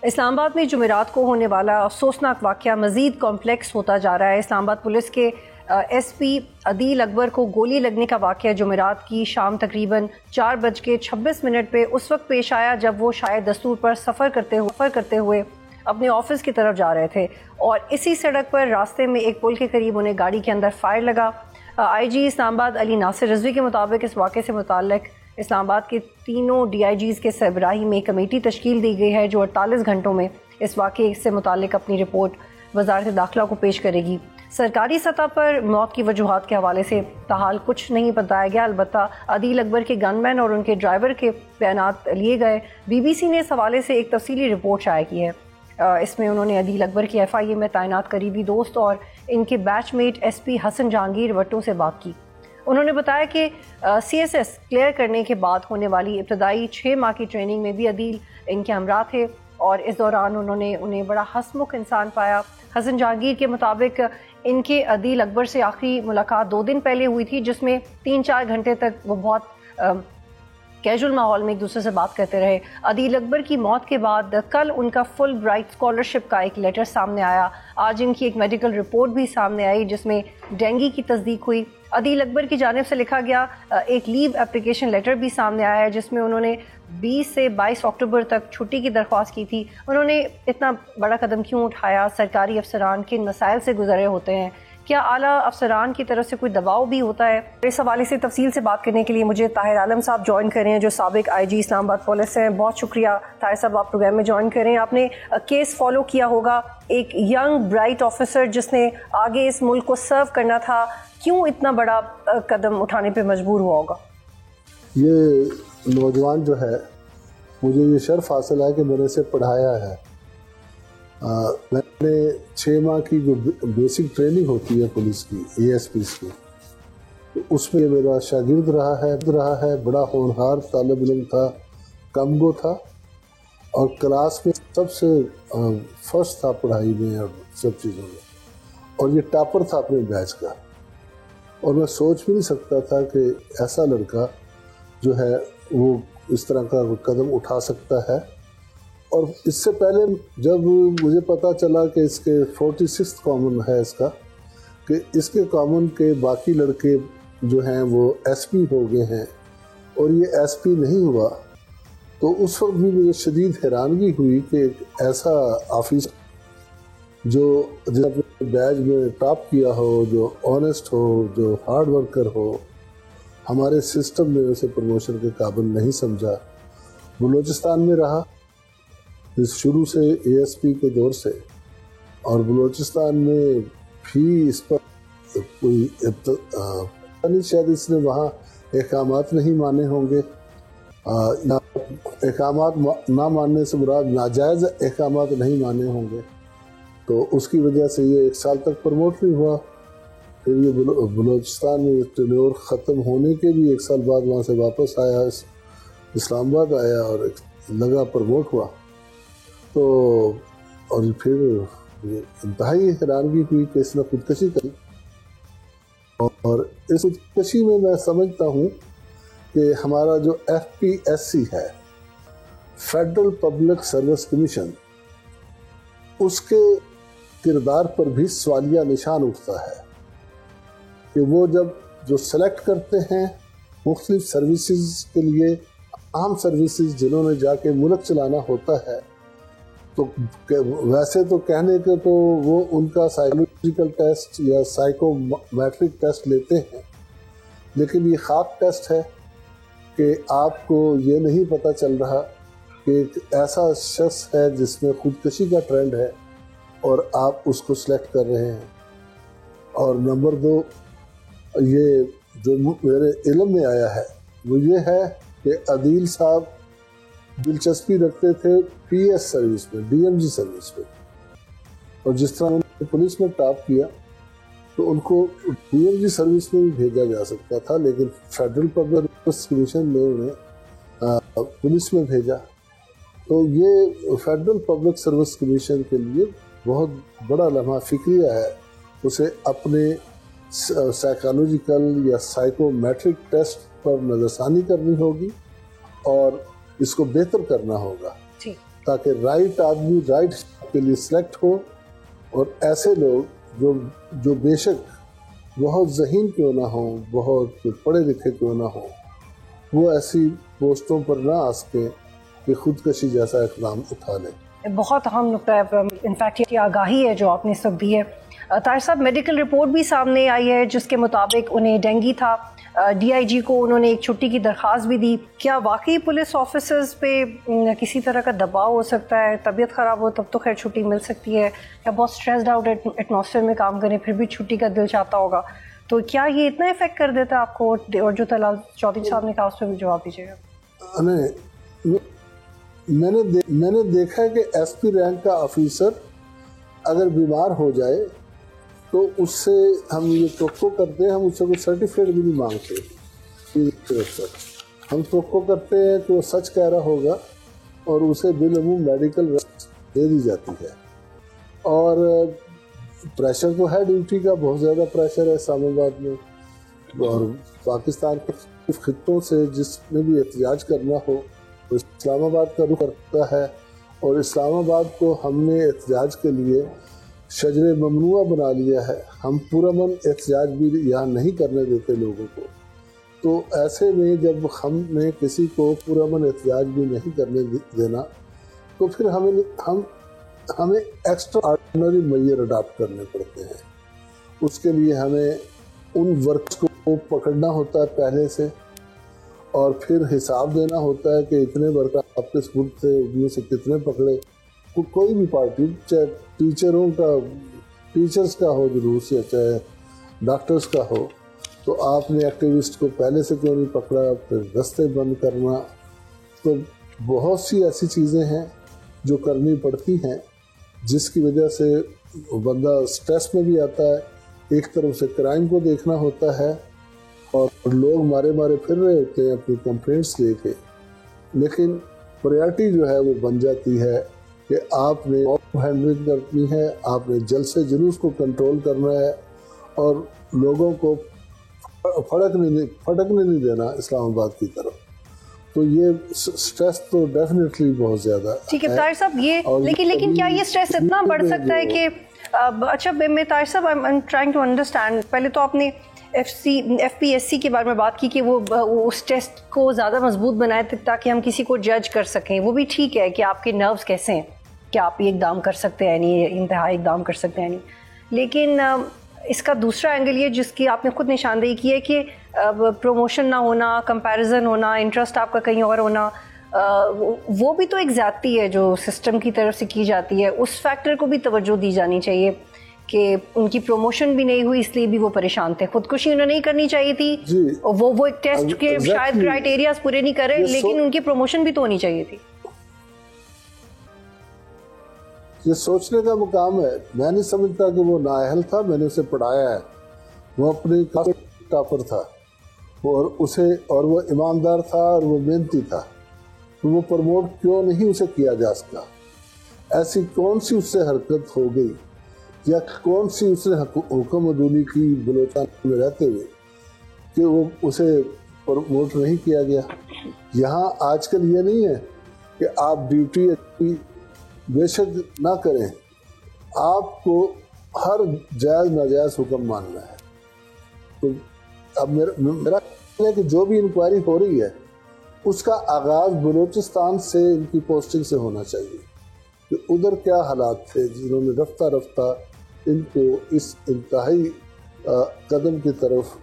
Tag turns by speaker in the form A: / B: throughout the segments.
A: اسلام آباد میں جمعرات کو ہونے والا افسوسناک واقعہ مزید کمپلیکس ہوتا جا رہا ہے۔ اسلام آباد پولیس کے ایس پی عدیل اکبر کو گولی لگنے کا واقعہ جمعرات کی شام تقریباً 4:26 پہ اس وقت پیش آیا جب وہ شاید دستور پر سفر کرتے ہوئے اپنے آفس کی طرف جا رہے تھے، اور اسی سڑک پر راستے میں ایک پل کے قریب انہیں گاڑی کے اندر فائر لگا۔ آئی جی اسلام آباد علی ناصر رضوی کے مطابق اس واقعے سے متعلق اسلام آباد کے تینوں ڈی آئی جیز کے سربراہی میں کمیٹی تشکیل دی گئی ہے جو 48 گھنٹوں میں اس واقعے سے متعلق اپنی رپورٹ وزارت داخلہ کو پیش کرے گی۔ سرکاری سطح پر موت کی وجوہات کے حوالے سے تاحال کچھ نہیں بتایا گیا، البتہ عدیل اکبر کے گن مین اور ان کے ڈرائیور کے بیانات لیے گئے۔ بی بی سی نے اس حوالے سے ایک تفصیلی رپورٹ شائع کی ہے۔ اس میں انہوں نے عدیل اکبر کی ایف آئی اے میں تعینات قریبی دوست اور ان کے بیچ میٹ ایس پی حسن جہانگیر وٹو سے بات کی۔ انہوں نے بتایا کہ سی ایس ایس کلیئر کرنے کے بعد ہونے والی ابتدائی 6 ماہ کی ٹریننگ میں بھی عدیل ان کے ہمراہ تھے، اور اس دوران انہوں نے انہیں بڑا ہنسمکھ انسان پایا۔ حسن جہانگیر کے مطابق ان کے عدیل اکبر سے آخری ملاقات 2 دن پہلے ہوئی تھی، جس میں 3-4 گھنٹے تک وہ بہت کیجول ماحول میں ایک دوسرے سے بات کرتے رہے۔ عدیل اکبر کی موت کے بعد کل ان کا فل برائٹ اسکالرشپ کا ایک لیٹر سامنے آیا۔ آج ان کی ایک میڈیکل رپورٹ بھی سامنے آئی جس میں ڈینگی کی تصدیق ہوئی۔ عدیل اکبر کی جانب سے لکھا گیا ایک لیو اپلیکیشن لیٹر بھی سامنے آیا ہے جس میں انہوں نے 20 سے 22 اکتوبر تک چھٹی کی درخواست کی تھی۔ انہوں نے اتنا بڑا قدم کیوں اٹھایا؟ سرکاری افسران کن مسائل سے گزرے ہوتے ہیں؟ کیا اعلیٰ افسران کی طرف سے کوئی دباؤ بھی ہوتا ہے؟ اس حوالے سے تفصیل سے بات کرنے کے لیے مجھے طاہر عالم صاحب جوائن کر رہے ہیں جو سابق آئی جی اسلام آباد پولیس ہیں۔ بہت شکریہ طاہر صاحب، آپ پروگرام میں جوائن کر رہے ہیں۔ آپ نے کیس فالو کیا ہوگا، ایک ینگ برائٹ آفیسر جس نے آگے اس ملک کو سرو کرنا تھا، کیوں اتنا بڑا قدم اٹھانے پہ مجبور ہوا ہوگا؟
B: یہ نوجوان جو ہے، مجھے یہ شرف حاصل ہے کہ میں نے اسے پڑھایا ہے۔ میں نے 6 ماہ کی جو بیسک ٹریننگ ہوتی ہے پولیس کی، اے ایس پیز کی، اس میں میرا شاگرد رہا ہے۔ بڑا ہونہار طالب علم تھا، کم گو تھا، اور کلاس میں سب سے فرسٹ تھا پڑھائی میں اور سب چیزوں میں، اور یہ ٹاپر تھا اپنے بیچ کا۔ اور میں سوچ بھی نہیں سکتا تھا کہ ایسا لڑکا جو ہے وہ اس طرح کا قدم اٹھا سکتا ہے۔ اور اس سے پہلے جب مجھے پتا چلا کہ اس کے 46 کامن ہے اس کا، کہ اس کے کامن کے باقی لڑکے جو ہیں وہ ایس پی ہو گئے ہیں اور یہ ایس پی نہیں ہوا، تو اس وقت بھی مجھے شدید حیرانگی ہوئی کہ ایک ایسا آفیسر جو جس نے بیچ میں ٹاپ کیا ہو، جو آنیسٹ ہو، جو ہارڈ ورکر ہو، ہمارے سسٹم نے اسے پروموشن کے قابل نہیں سمجھا۔ بلوچستان میں رہا شروع سے اے ایس پی کے دور سے، اور بلوچستان میں بھی اس پر کوئی شاید اس نے وہاں احکامات نہیں مانے ہوں گے، احکامات نہ ماننے سے مراد ناجائز احکامات نہیں مانے ہوں گے، تو اس کی وجہ سے یہ 1 سال تک پروموٹ نہیں ہوا۔ پھر یہ بلوچستان میں ٹینیور ختم ہونے کے بھی 1 سال بعد وہاں سے واپس آیا، اسلام آباد آیا اور لگا پروموٹ ہوا۔ تو اور پھر انتہائی حیرانگی ہوئی کہ اس نے خودکشی کری، اور اس خودکشی میں سمجھتا ہوں کہ ہمارا جو ایف پی ایس سی ہے، فیڈرل پبلک سروس کمیشن، اس کے کردار پر بھی سوالیہ نشان اٹھتا ہے کہ وہ جب جو سلیکٹ کرتے ہیں مختلف سروسز کے لیے، عام سروسز جنہوں نے جا کے ملک چلانا ہوتا ہے، تو ویسے تو کہنے کے تو وہ ان کا سائیکولوجیکل ٹیسٹ یا سائیکو میٹرک ٹیسٹ لیتے ہیں، لیکن یہ خاک ٹیسٹ ہے کہ آپ کو یہ نہیں پتہ چل رہا کہ ایک ایسا شخص ہے جس میں خودکشی کا ٹرینڈ ہے اور آپ اس کو سلیکٹ کر رہے ہیں۔ اور نمبر 2، یہ جو میرے علم میں آیا ہے وہ یہ ہے کہ عدیل صاحب دلچسپی رکھتے تھے پی ایس سروس میں، ڈی ایم جی سروس میں، اور جس طرح انہوں نے پولیس میں ٹاپ کیا تو ان کو ڈی ایم جی سروس میں بھی بھیجا جا سکتا تھا، لیکن فیڈرل پبلک کمیشن نے انہیں پولیس میں بھیجا۔ تو یہ فیڈرل پبلک سروس کمیشن کے لیے بہت بڑا لمحہ فکریہ ہے، اسے اپنے سائیکالوجیکل یا سائیکو میٹرک ٹیسٹ پر نظر ثانی کرنی ہوگی اور اس کو بہتر کرنا ہوگا۔ تاکہ رائٹ آدمی رائٹ کے لیے سلیکٹ ہو، اور ایسے لوگ جو بے شک بہت ذہین کیوں نہ ہوں، بہت پڑھے لکھے کیوں نہ ہوں، وہ ایسی پوسٹوں پر نہ آ سکیں کہ خودکشی جیسا اقدام اٹھا لیں۔
A: بہت اہم نقطہ ہے، انفیکٹ یہ آگاہی ہے جو آپ نے سب دی ہے۔ طاہر صاحب، میڈیکل رپورٹ بھی سامنے آئی ہے جس کے مطابق انہیں ڈینگی تھا، ڈی آئی جی کو انہوں نے ایک چھٹی کی درخواست بھی دی۔ کیا واقعی پولیس آفیسرز پہ کسی طرح کا دباؤ ہو سکتا ہے؟ طبیعت خراب ہو تب تو خیر چھٹی مل سکتی ہے، یا بہت اسٹریسڈ آؤٹ ایٹماسفیئر میں کام کریں پھر بھی چھٹی کا دل چاہتا ہوگا، تو کیا یہ اتنا افیکٹ کر دیتا ہے آپ کو؟ اور جو طلال چودھری صاحب نے کہا اس پہ بھی جواب دیجیے گا۔
B: میں نے دیکھا ہے کہ ایس پی رینک کا آفیسر اگر بیمار ہو جائے تو اس سے ہم یہ توقع کرتے ہیں، ہم اس سے کوئی سرٹیفکیٹ بھی نہیں مانگتے، ہم توقع کرتے ہیں کہ وہ سچ کہہ رہا ہوگا اور اسے بالعموم میڈیکل ریسٹ دے دی جاتی ہے۔ اور پریشر تو ہے ڈیوٹی کا، بہت زیادہ پریشر ہے اسلام آباد میں، اور پاکستان کے خطوں سے جس میں بھی احتجاج کرنا ہو تو اسلام آباد کا رخ کرتا ہے، اور اسلام آباد کو ہم نے احتجاج کے لیے شجر ممنوعہ بنا لیا ہے، ہم پرامن احتجاج بھی یہاں نہیں کرنے دیتے لوگوں کو۔ تو ایسے میں جب ہم نے کسی کو پرامن احتجاج بھی نہیں کرنے دینا تو پھر ہمیں ایکسٹرا آرڈنری میئر اڈاپٹ کرنے پڑتے ہیں۔ اس کے لیے ہمیں ان ورکرز کو پکڑنا ہوتا ہے پہلے سے، اور پھر حساب دینا ہوتا ہے کہ اتنے ورکر آپ کے سپرد تھے، ان میں سے کتنے پکڑے۔ کوئی بھی پارٹی، چاہے ٹیچرز کا ہو جلوس یا چاہے ڈاکٹرز کا ہو، تو آپ نے ایکٹیوسٹ کو پہلے سے کیوں نہیں پکڑا، پھر رستے بند کرنا۔ تو بہت سی ایسی چیزیں ہیں جو کرنی پڑتی ہیں، جس کی وجہ سے بندہ سٹریس میں بھی آتا ہے۔ ایک طرف سے کرائم کو دیکھنا ہوتا ہے اور لوگ مارے پھر رہے ہوتے ہیں اپنی کمپلینٹس لے کے، لیکن پریارٹی جو ہے وہ بن جاتی ہے کہ آپ نے ہینڈلنگ کرنی ہے، آپ نے جلسے جلوس کو کنٹرول کرنا ہے، اور لوگوں کو پھٹکنے نہیں دینا اسلام آباد کی طرف۔ تو یہ سٹریس تو ڈیفینیٹلی بہت زیادہ ہے۔
A: ٹھیک ہے طاہر صاحب، یہ لیکن کیا یہ سٹریس اتنا بڑھ سکتا ہے کہ اچھا میں طاہر صاحب I am trying to understand, پہلے تو آپ نے ایف پی ایس سی کے بارے میں بات کی کہ وہ اس ٹیسٹ کو زیادہ مضبوط بنائے تاکہ ہم کسی کو جج کر سکیں، وہ بھی ٹھیک ہے کہ آپ کے نروز کیسے ہیں، کہ آپ یہ اقدام کر سکتے ہیں نہیں، انتہائی اقدام کر سکتے ہیں نہیں، لیکن اس کا دوسرا اینگل یہ جس کی آپ نے خود نشاندہی کی ہے کہ پروموشن نہ ہونا، کمپیریزن ہونا، انٹرسٹ آپ کا کہیں اور ہونا، وہ بھی تو ایک زیادتی ہے جو سسٹم کی طرف سے کی جاتی ہے۔ اس فیکٹر کو بھی توجہ دی جانی چاہیے کہ ان کی پروموشن بھی نہیں ہوئی اس لیے بھی وہ پریشان تھے، خودکشی انہیں نہیں کرنی چاہیے تھی، وہ ایک ٹیسٹ کے شاید کرائٹیریاز پورے نہیں کرے، لیکن ان کی پروموشن بھی تو ہونی چاہیے تھی۔
B: یہ سوچنے کا مقام ہے۔ میں نہیں سمجھتا کہ وہ نااہل تھا، میں نے اسے پڑھایا ہے، وہ اپنے کافی ٹاپر تھا، اور وہ ایماندار تھا اور وہ محنتی تھا، تو وہ پروموٹ کیوں نہیں اسے کیا جا سکا؟ ایسی کون سی اس سے حرکت ہو گئی یا کون سی اس نے حکم عدولی کی بلوچستان میں رہتے ہوئے کہ وہ اسے پروموٹ نہیں کیا گیا؟ یہاں آج کل یہ نہیں ہے کہ آپ ڈیوٹی بے شک نہ کریں، آپ کو ہر جائز ناجائز حکم ماننا ہے۔ تو اب میرا ہے کہ جو بھی انکوائری ہو رہی ہے اس کا آغاز بلوچستان سے ان کی پوسٹنگ سے ہونا چاہیے کہ ادھر کیا حالات تھے جنہوں نے رفتہ رفتہ ان کو اس انتہائی قدم کی طرف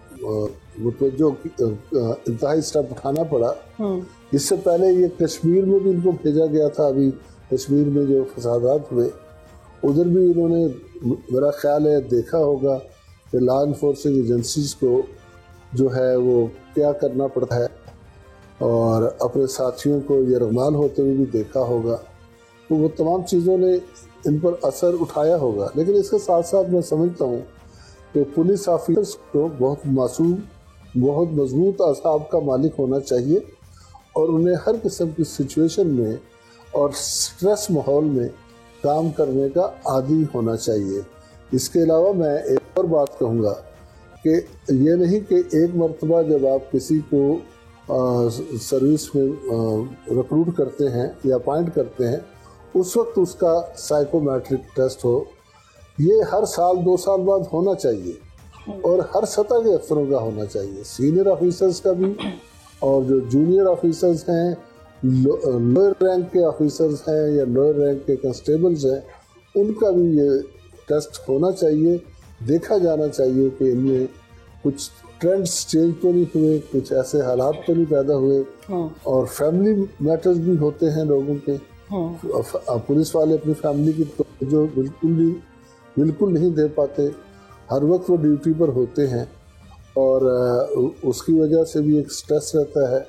B: متوجہ انتہائی اسٹیپ اٹھانا پڑا۔ اس سے پہلے یہ کشمیر میں بھی ان کو بھیجا گیا تھا، ابھی کشمیر میں جو فسادات ہوئے ادھر بھی انہوں نے میرا خیال ہے دیکھا ہوگا کہ لا انفورسنگ ایجنسیز کو جو ہے وہ کیا کرنا پڑتا ہے، اور اپنے ساتھیوں کو یہ رغمال ہوتے ہوئے بھی دیکھا ہوگا، تو وہ تمام چیزوں نے ان پر اثر اٹھایا ہوگا۔ لیکن اس کے ساتھ ساتھ میں سمجھتا ہوں کہ پولیس آفیسرز کو بہت معصوم، بہت مضبوط اعصاب کا مالک ہونا چاہیے، اور انہیں ہر قسم کی سچویشن میں اور سٹریس ماحول میں کام کرنے کا عادی ہونا چاہیے۔ اس کے علاوہ میں ایک اور بات کہوں گا کہ یہ نہیں کہ ایک مرتبہ جب آپ کسی کو سروس میں ریکروٹ کرتے ہیں یا اپائنٹ کرتے ہیں اس وقت اس کا سائیکومیٹرک ٹیسٹ ہو. یہ ہر سال 2 سال بعد ہونا چاہیے اور ہر سطح کے افسروں کا ہونا چاہیے, سینئر آفیسرز کا بھی اور جو جونیئر آفیسرز ہیں, لوئر رینک کے آفیسرز ہیں یا لوئر رینک کے کنسٹیبلز ہیں, ان کا بھی یہ ٹیسٹ ہونا چاہیے. دیکھا جانا چاہیے کہ ان میں کچھ ٹرینڈز چینج تو نہیں ہوئے, کچھ ایسے حالات تو نہیں پیدا ہوئے. اور فیملی میٹرز بھی ہوتے ہیں لوگوں کے. پولیس والے اپنی فیملی کی توجہ بالکل نہیں دے پاتے, ہر وقت وہ ڈیوٹی پر ہوتے ہیں اور اس کی وجہ سے بھی ایک سٹریس رہتا ہے.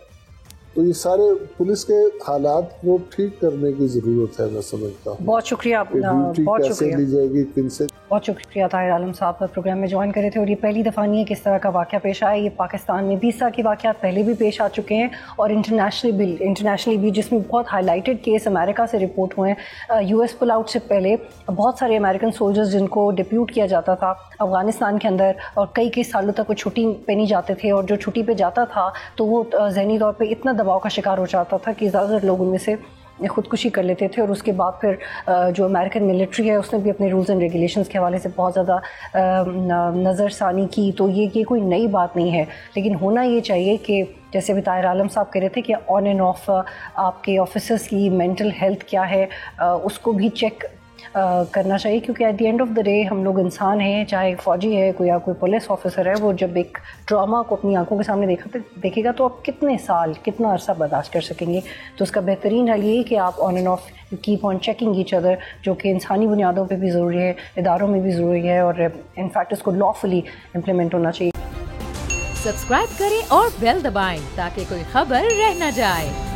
B: تو یہ سارے پولیس کے حالات کو ٹھیک کرنے کی ضرورت ہے, میں سمجھتا ہوں.
A: بہت شکریہ,
B: بہت کیسے لی جائے گی, کن سے.
A: بہت شکریہ طاہر عالم صاحب پروگرام میں جوائن کرے تھے. اور یہ پہلی دفعہ نہیں ہے کہ اس طرح کا واقعہ پیش آیا. یہ پاکستان میں بھی اس طرح کے واقعات پہلے بھی پیش آ چکے ہیں اور انٹرنیشنلی بھی, جس میں بہت ہائی لائٹڈ کیس امریکہ سے رپورٹ ہوئے ہیں. یو ایس پل آؤٹ سے پہلے بہت سارے امریکن سولجرز جن کو ڈپیوٹ کیا جاتا تھا افغانستان کے اندر, اور کئی سالوں تک وہ چھٹی پہ نہیں جاتے تھے, اور جو چھٹی پہ جاتا تھا تو وہ ذہنی طور پہ اتنا دباؤ کا شکار ہو جاتا تھا کہ زیادہ تر لوگ ان میں سے خودکشی کر لیتے تھے. اور اس کے بعد پھر جو امریکن ملٹری ہے اس نے بھی اپنے رولز اینڈ ریگولیشنز کے حوالے سے بہت زیادہ نظر ثانی کی. تو یہ کوئی نئی بات نہیں ہے, لیکن ہونا یہ چاہیے کہ جیسے ابھی طاہر عالم صاحب کہہ رہے تھے کہ آن اینڈ آف آپ کے آفیسرس کی مینٹل ہیلتھ کیا ہے اس کو بھی چیک کرنا چاہیے, کیونکہ at the end of the day ہم لوگ انسان ہیں, چاہے فوجی ہے کوئی یا کوئی پولیس آفیسر ہے. وہ جب ایک ڈرامہ کو اپنی آنکھوں کے سامنے دیکھے گا تو آپ کتنے سال کتنا عرصہ برداشت کر سکیں گے. تو اس کا بہترین حل یہ ہے کہ آپ on and of keep on checking each other, جو کہ انسانی بنیادوں پہ بھی ضروری ہے, اداروں میں بھی ضروری ہے, اور انفیکٹ اس کو لافلی امپلیمنٹ ہونا چاہیے.
C: سبسکرائب کریں اور بیل دبائیں تاکہ کوئی خبر رہ نہ جائے.